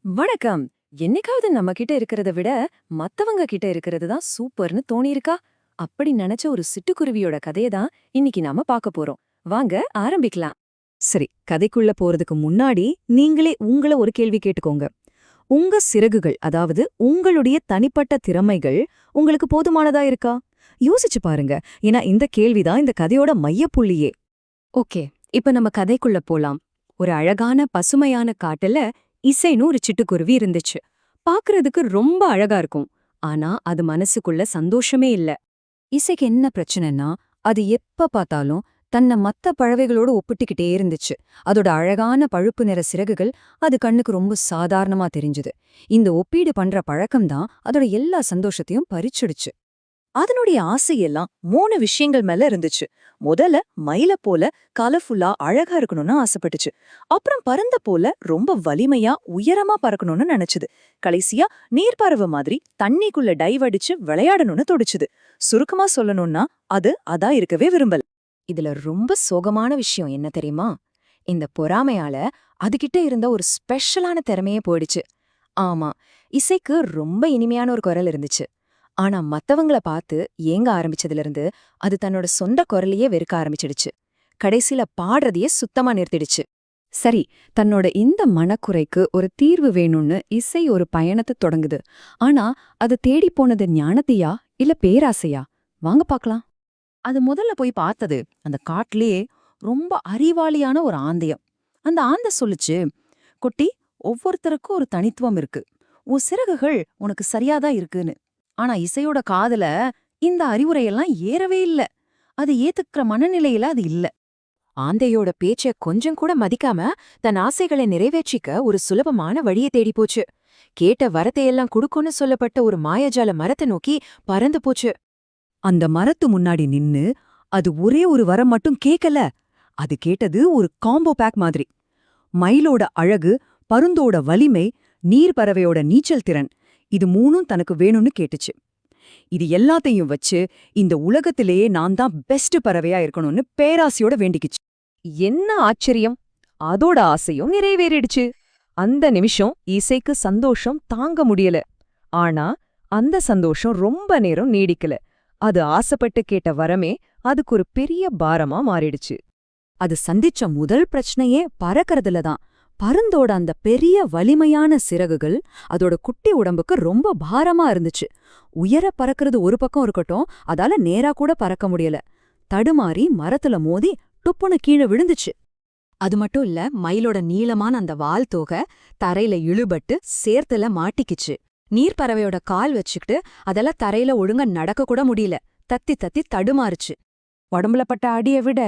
வணக்கம். என்னைக்காவது நம்ம கிட்ட இருக்கிறத விட மத்தவங்க கிட்ட இருக்கிறது தான் சூப்பர்னு தோணியிருக்கா? அப்படி நினைச்ச ஒரு சிட்டுக்குருவியோட கதைய தான் இன்னைக்கு நாம பார்க்க போறோம். வாங்க ஆரம்பிக்கலாம். சரி, கதைக்குள்ள போறதுக்கு முன்னாடி நீங்களே உங்கள ஒரு கேள்வி கேட்டுக்கோங்க. உங்க சிறகுகள், அதாவது உங்களுடைய தனிப்பட்ட திறமைகள் உங்களுக்கு போதுமானதா இருக்கா? யோசிச்சு பாருங்க. ஏன்னா இந்த கேள்விதான் இந்த கதையோட மையப்புள்ளியே. ஓகே, இப்ப நம்ம கதைக்குள்ள போலாம். ஒரு அழகான பசுமையான காட்டுல இசைன்னு ஒரு சிட்டுக்குருவி இருந்துச்சு. பார்க்கறதுக்கு ரொம்ப அழகா இருக்கும். ஆனா அது மனசுக்குள்ள சந்தோஷமே இல்ல. இசைக்கு என்ன பிரச்சனைன்னா, அது எப்ப பார்த்தாலும் தன்னை மத்த பறவைகளோட ஒப்பிட்டுக்கிட்டே இருந்துச்சு. அதோட அழகான பழுப்பு நிற சிறகுகள் அது கண்ணுக்கு ரொம்ப சாதாரணமா தெரிஞ்சுது. இந்த ஒப்பீடு பண்ற பழக்கம்தான் அதோட எல்லா சந்தோஷத்தையும் பறிச்சுடுச்சு. அதனுடைய ஆசையெல்லாம் 3 விஷயங்கள் மேல இருந்துச்சு. முதல்ல மயில போல கலர்ஃபுல்லா அழகா இருக்கணும்னு ஆசைப்பட்டுச்சு. அப்புறம் பறந்த போல ரொம்ப வலிமையா உயரமா பறக்கணும்னு நினைச்சுது. கடைசியா நீர்ப்பறவை மாதிரி தண்ணிக்குள்ள டைவ் அடிச்சு விளையாடணும்னு தொடிச்சுது. சுருக்கமா சொல்லணும்னா அது அதா இருக்கவே விரும்பல. இதுல ரொம்ப சோகமான விஷயம் என்ன தெரியுமா? இந்த பொறாமையால அதுகிட்ட இருந்த ஒரு ஸ்பெஷலான திறமையே போயிடுச்சு. ஆமா, இசைக்கு ரொம்ப இனிமையான ஒரு குரல் இருந்துச்சு. ஆனா மத்தவங்கள பார்த்து ஏங்க ஆரம்பிச்சதுல இருந்து அது தன்னோட சொந்த குரலையே வெறுக்க ஆரம்பிச்சிடுச்சு. கடைசில பாடுறதையே சுத்தமா நிறுத்திடுச்சு. சரி, தன்னோட இந்த மனக்குறைக்கு ஒரு தீர்வு வேணும்னு இசை ஒரு பயணத்தை தொடங்குது. ஆனா அது தேடி போனது ஞானத்தையா இல்ல பேராசையா? வாங்க பார்க்கலாம். அது முதல்ல போய் பார்த்தது அந்த காட்டிலேயே ரொம்ப அறிவாளியான ஒரு ஆந்தையம். அந்த ஆந்தை சொல்லுச்சு, குட்டி, ஒவ்வொருத்தருக்கும் ஒரு தனித்துவம் இருக்கு. உன் சிறகுகள் உனக்கு சரியாதான் இருக்குன்னு. ஆனா இசையோட காதுல இந்த அறிவுரையெல்லாம் ஏறவே இல்ல. அது ஏத்துக்கிற மனநிலையில அது இல்ல. ஆந்தையோட பேச்ச கொஞ்சம் கூட மதிக்காம தன் ஆசைகளை நிறைவேற்றிக்க ஒரு சுலபமான வழியை தேடி போச்சு. கேட்ட வரத்தையெல்லாம் குடுக்கும்னு சொல்லப்பட்ட ஒரு மாயாஜால மரத்தை நோக்கி பறந்து போச்சு. அந்த மரத்து முன்னாடி நின்னு அது ஒரே ஒரு வரம் மட்டும் கேக்கல. அது கேட்டது ஒரு காம்போ பேக் மாதிரி. மயிலோட அழகு, பருந்தோட வலிமை, நீர்ப்பறவையோட நீச்சல் திறன், இது மூணும் தனக்கு வேணும்னு கேட்டுச்சு. இது எல்லாத்தையும் வச்சு இந்த உலகத்திலேயே நான் தான் பெஸ்ட் பறவையா இருக்கணும்னு பேராசையோட வேண்டிக்கிச்சு. என்ன ஆச்சரியம்! அதோட ஆசையும் நிறைவேறிடுச்சு. அந்த நிமிஷம் இசைக்கு சந்தோஷம் தாங்க முடியல. ஆனா அந்த சந்தோஷம் ரொம்ப நேரம் நீடிக்கல. அது ஆசைப்பட்டு கேட்ட வரமே அதுக்கு ஒரு பெரிய பாரமா மாறிடுச்சு. அது சந்திச்ச முதல் பிரச்சனையே பறக்கறதுல தான். பருந்தோட அந்த பெரிய வலிமையான சிறகுகள் அதோட குட்டி உடம்புக்கு ரொம்ப பாரமா இருந்துச்சு. உயர பறக்கிறது ஒரு பக்கம் இருக்கட்டும், அதால நேரா கூட பறக்க முடியல. தடுமாறி மரத்துல மோதி டுப்புன்னு கீழே விழுந்துச்சு. அது மட்டும் இல்ல, மயிலோட நீளமான அந்த வால் தோகை தரையில இழுபட்டு சேர்த்துல மாட்டிக்கிச்சு. நீர்ப்பறவையோட கால் வச்சுக்கிட்டு அதெல்லாம் தரையில ஒழுங்கா நடக்க கூட முடியல. தத்தி தத்தி தடுமாறுச்சு. உடம்புல பட்ட அடிய விட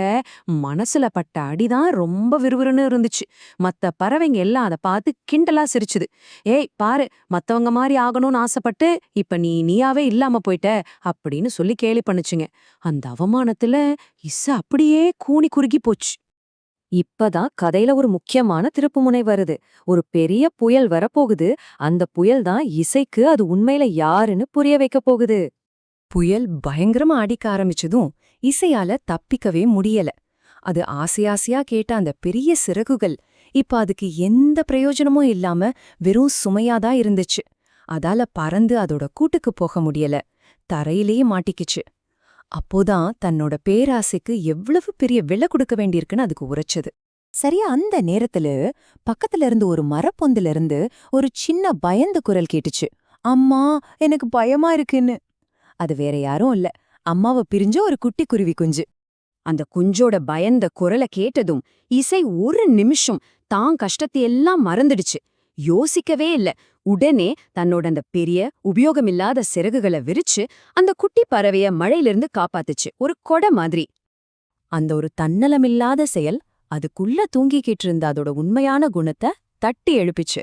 மனசுல பட்ட அடிதான் ரொம்ப விறுவிறுன்னு இருந்துச்சு. மத்த பறவைங்க எல்லாம் அத பார்த்து கிண்டலா சிரிச்சுது. ஏய் பாரு, மத்தவங்க மாதிரி ஆகணும்னு ஆசைப்பட்டு இப்ப நீயாவே இல்லாம போயிட்ட அப்படின்னு சொல்லி கேலி பண்ணுச்சுங்க. அந்த அவமானத்துல இசை அப்படியே கூனி குறுகி போச்சு. இப்பதான் கதையில ஒரு முக்கியமான திருப்புமுனை வருது. ஒரு பெரிய புயல் வரப்போகுது. அந்த புயல் தான் இசைக்கு அது உண்மையில யாருன்னு புரிய வைக்க போகுது. புயல் பயங்கரமா அடிக்க ஆரம்பிச்சதும் இசையால தப்பிக்கவே முடியல. அது ஆசையாசையா கேட்ட அந்த பெரிய சிறகுகள் இப்ப அதுக்கு எந்த பிரயோஜனமும் இல்லாம வெறும் சுமையாதான் இருந்துச்சு. அதால பறந்து அதோட கூட்டுக்கு போக முடியல. தரையிலேயே மாட்டிக்கிச்சு. அப்போதான் தன்னோட பேராசைக்கு எவ்வளவு பெரிய விலை கொடுக்க வேண்டியிருக்குன்னு அதுக்கு உரைச்சது. சரியா அந்த நேரத்துல பக்கத்துல இருந்து ஒரு மரப்பொந்துல இருந்து ஒரு சின்ன பயந்த குரல் கேட்டுச்சு. அம்மா, எனக்கு பயமா இருக்குன்னு. அது வேற யாரும் இல்ல, அம்மாவை பிரிஞ்ச ஒரு குட்டி குருவி குஞ்சு. அந்த குஞ்சோட பயந்த குரலை கேட்டதும் இசை ஒரு நிமிஷம் தான் கஷ்டத்தையெல்லாம் மறந்துடுச்சு. யோசிக்கவே இல்ல. உடனே தன்னோட அந்த பெரிய உபயோகமில்லாத சிறகுகளை விரிச்சு அந்த குட்டி பறவைய மழையிலிருந்து காப்பாத்துச்சு, ஒரு கொடை மாதிரி. அந்த ஒரு தன்னலமில்லாத செயல் அதுக்குள்ள தூங்கிக்கிட்டு இருந்த அதோட உண்மையான குணத்தை தட்டி எழுப்பிச்சு.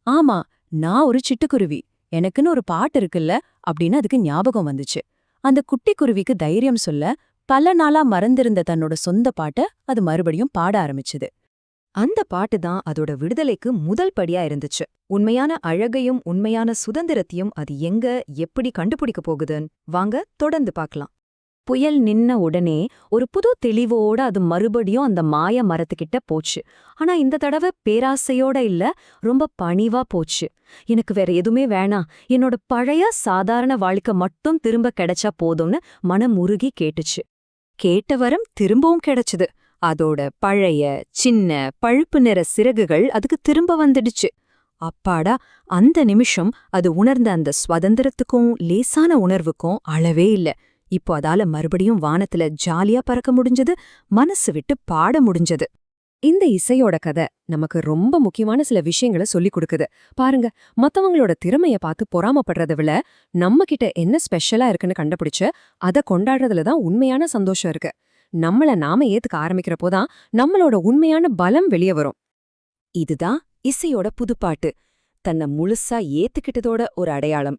ஆமா, நான் ஒரு சிட்டுக்குருவி, எனக்குன்னு ஒரு பாட்டு இருக்குல்ல அப்படின்னு அதுக்கு ஞாபகம் வந்துச்சு. அந்த குட்டி குருவிக்கு தைரியம் சொல்ல பல நாளா மறந்திருந்த தன்னோட சொந்த பாட்ட அது மறுபடியும் பாட ஆரம்பிச்சுது. அந்த பாட்டு தான் அதோட விடுதலைக்கு முதல் படியா இருந்துச்சு. உண்மையான அழகையும் உண்மையான சுதந்திரத்தையும் அது எங்க எப்படி கண்டுபிடிக்க போகுதுன்னு வாங்க தொடர்ந்து பார்க்கலாம். புயல் நின்ன உடனே ஒரு புது தெளிவோட அது மறுபடியும் அந்த மாய மரத்துக்கிட்ட போச்சு. ஆனா இந்த தடவை பேராசையோட இல்ல, ரொம்ப பணிவா போச்சு. எனக்கு வேற எதுவுமே வேணாம், என்னோட பழைய சாதாரண வாழ்க்கை மட்டும் திரும்ப கிடைச்சா போதும்னு மனம் உருகி கேட்டுச்சு. கேட்ட வரம் திரும்பவும் கிடைச்சது. அதோட பழைய சின்ன பழுப்பு நிற சிறகுகள் அதுக்கு திரும்ப வந்துடுச்சு. அப்பாடா, அந்த நிமிஷம் அது உணர்ந்த அந்த சுதந்திரத்துக்கும் லேசான உணர்வுக்கும் அளவே இல்ல. இப்போ அதால மறுபடியும் வானத்துல ஜாலியா பறக்க முடிஞ்சது, மனசு விட்டு பாட முடிஞ்சது. இந்த இசையோட கதை நமக்கு ரொம்ப முக்கியமான சில விஷயங்களை சொல்லிக் கொடுக்குது. பாருங்க, மத்தவங்களோட திறமைய பார்த்து பொறாமப்படுறத விட நம்ம கிட்ட என்ன ஸ்பெஷலா இருக்குன்னு கண்டுபிடிச்சு அதை கொண்டாடுறதுல தான் உண்மையான சந்தோஷம் இருக்கு. நம்மள நாம ஏத்துக்க ஆரம்பிக்கிறப்போதான் நம்மளோட உண்மையான பலம் வெளியே வரும். இதுதான் இசையோட புதுப்பாட்டு, தன்னை முழுசா ஏத்துக்கிட்டதோட ஒரு அடையாளம்.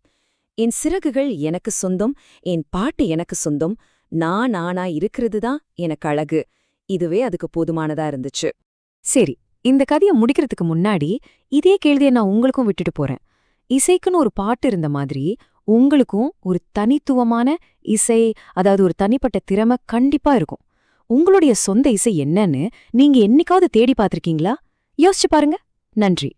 என் சிறகுகள் எனக்கு சொந்தம், என் பாட்டு எனக்கு சொந்தம், நான் நானா இருக்கிறது தான் எனக்கு அழகு. இதுவே அதுக்கு போதுமானதா இருந்துச்சு. சரி, இந்த கதையை முடிக்கிறதுக்கு முன்னாடி இதே கேள்வியை நான் உங்களுக்கும் விட்டுட்டு போறேன். இசைக்குன்னு ஒரு பாட்டு இருந்த மாதிரி உங்களுக்கும் ஒரு தனித்துவமான இசை, அதாவது ஒரு தனிப்பட்ட திறமை கண்டிப்பா இருக்கும். உங்களுடைய சொந்த இசை என்னன்னு நீங்க என்னைக்காவது தேடி பார்த்திருக்கீங்களா? யோசிச்சு பாருங்க. நன்றி.